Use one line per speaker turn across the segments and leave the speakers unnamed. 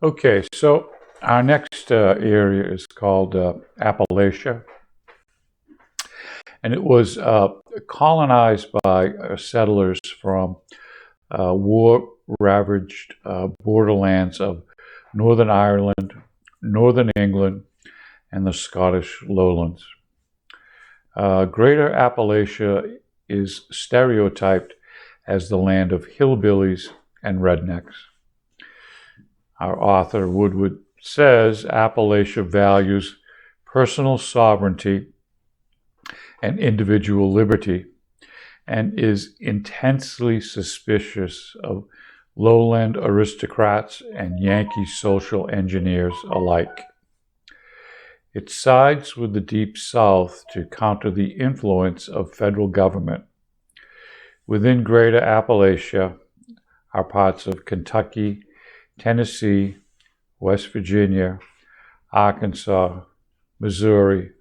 Okay, so our next area is called Appalachia, and it was colonized by settlers from war-ravaged borderlands of Northern Ireland, Northern England, and the Scottish lowlands. Greater Appalachia is stereotyped as the land of hillbillies and rednecks. Our author, Woodard, says Appalachia values personal sovereignty and individual liberty and is intensely suspicious of lowland aristocrats and Yankee social engineers alike. It sides with the Deep South to counter the influence of federal government. Within Greater Appalachia are parts of Kentucky, Tennessee, West Virginia, Arkansas, Missouri,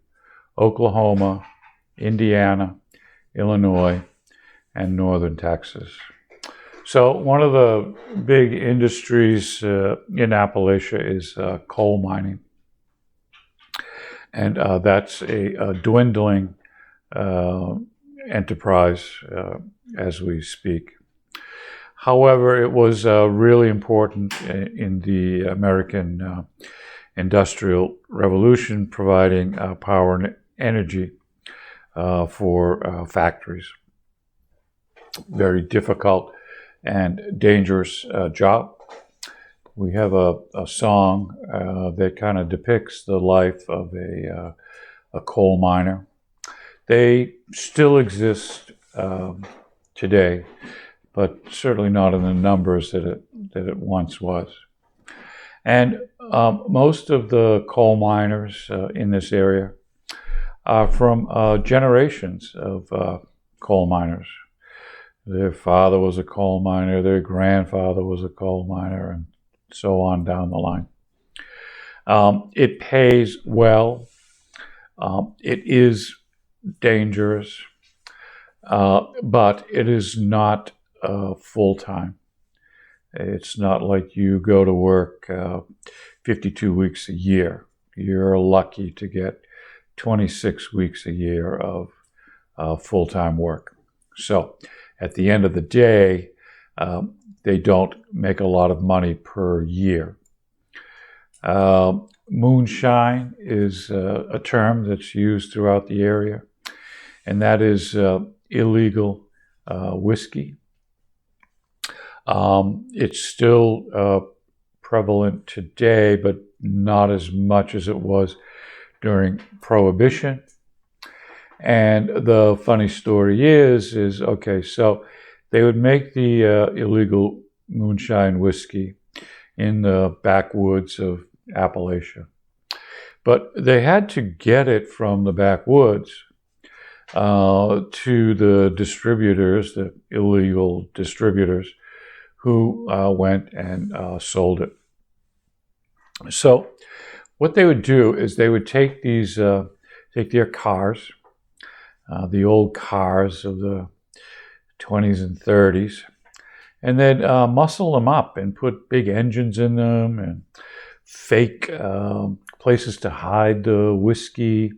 Oklahoma, Indiana, Illinois, and northern Texas. So one of the big industries in Appalachia is coal mining. And that's a dwindling enterprise as we speak. However, it was really important in the American Industrial Revolution, providing power and energy for factories. Very difficult and dangerous job. We have a song that kind of depicts the life of a coal miner. They still exist today, but certainly not in the numbers that it once was. And most of the coal miners in this area are from generations of coal miners. Their father was a coal miner, their grandfather was a coal miner, and so on down the line. It pays well. It is dangerous, but it is not full-time. It's not like you go to work 52 weeks a year. You're lucky to get 26 weeks a year of full-time work. So at the end of the day, they don't make a lot of money per year. Moonshine is a term that's used throughout the area, and that is illegal whiskey. It's still prevalent today, but not as much as it was during Prohibition. And the funny story is okay, so they would make the illegal moonshine whiskey in the backwoods of Appalachia. But they had to get it from the backwoods to the distributors, the illegal distributors, who went and sold it. So what they would do is they would take their cars, the old cars of the 20s and 30s, and then muscle them up and put big engines in them and fake places to hide the whiskey,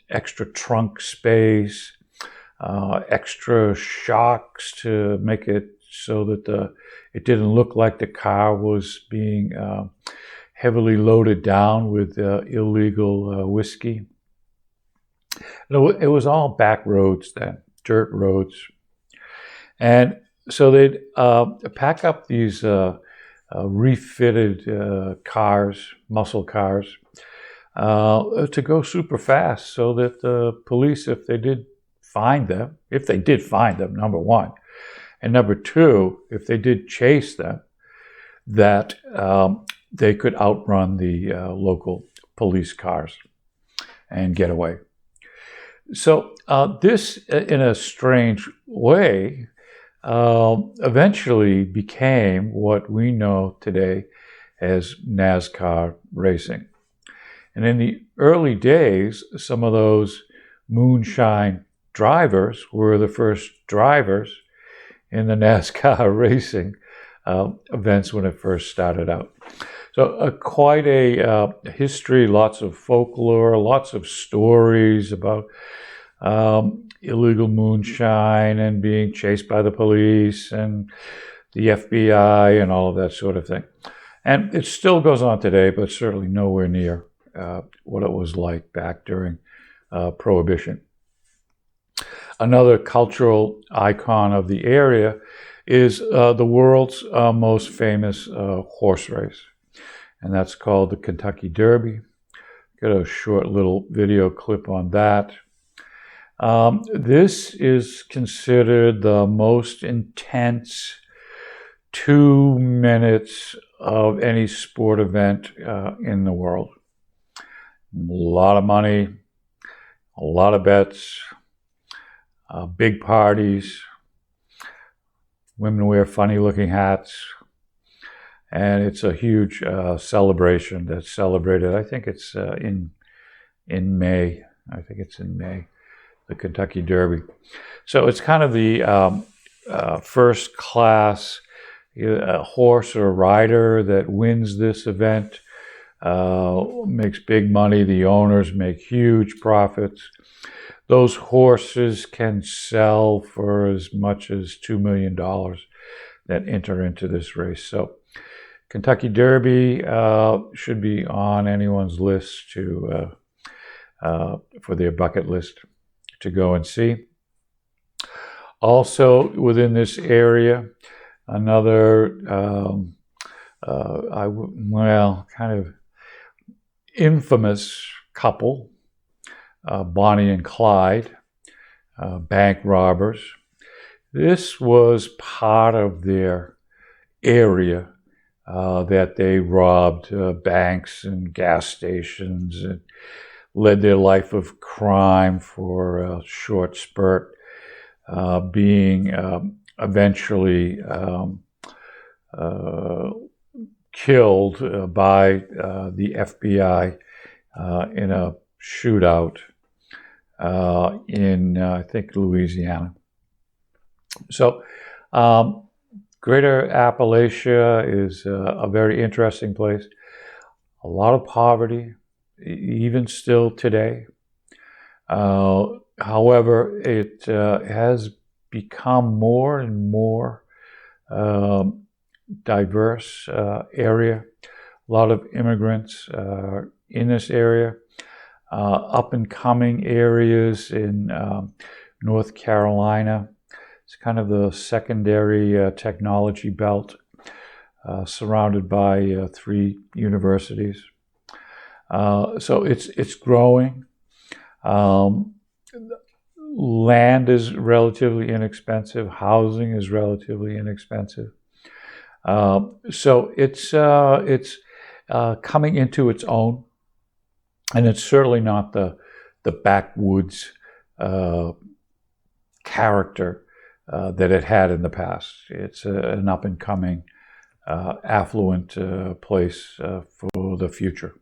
extra trunk space, extra shocks to make it so that it didn't look like the car was being heavily loaded down with illegal whiskey. It was all back roads then, dirt roads. And so they'd pack up these refitted cars, muscle cars, to go super fast so that the police, if they did find them, number one, and number two, if they did chase them, that they could outrun the local police cars and get away. So this, in a strange way, eventually became what we know today as NASCAR racing. And in the early days, some of those moonshine drivers were the first drivers in the NASCAR racing events when it first started out. So quite a history, lots of folklore, lots of stories about illegal moonshine and being chased by the police and the FBI and all of that sort of thing. And it still goes on today, but certainly nowhere near what it was like back during Prohibition. Another cultural icon of the area is the world's most famous horse race, and that's called the Kentucky Derby. Got a short little video clip on that. This is considered the most intense 2 minutes of any sport event in the world. A lot of money, a lot of bets, big parties, women wear funny looking hats, and it's a huge celebration that's celebrated. I think it's in May. I think it's in May, the Kentucky Derby. So it's kind of the first class horse or rider that wins this event, makes big money. The owners make huge profits. Those horses can sell for as much as $2 million that enter into this race. So Kentucky Derby should be on anyone's list to for their bucket list to go and see. Also within this area, another kind of infamous couple, Bonnie and Clyde, bank robbers. This was part of their area that they robbed banks and gas stations and led their life of crime for a short spurt, being eventually killed by the FBI in a shootout in, I think, Louisiana. So Greater Appalachia is a very interesting place. A lot of poverty, even still today. However, it has become more and more diverse area. A lot of immigrants in this area. Up and coming areas in North Carolina. It's kind of the secondary technology belt, surrounded by 3 universities. So it's growing. Land is relatively inexpensive. Housing is relatively inexpensive. So it's coming into its own, and it's certainly not the backwoods character that it had in the past. It's an up and coming, affluent place for the future.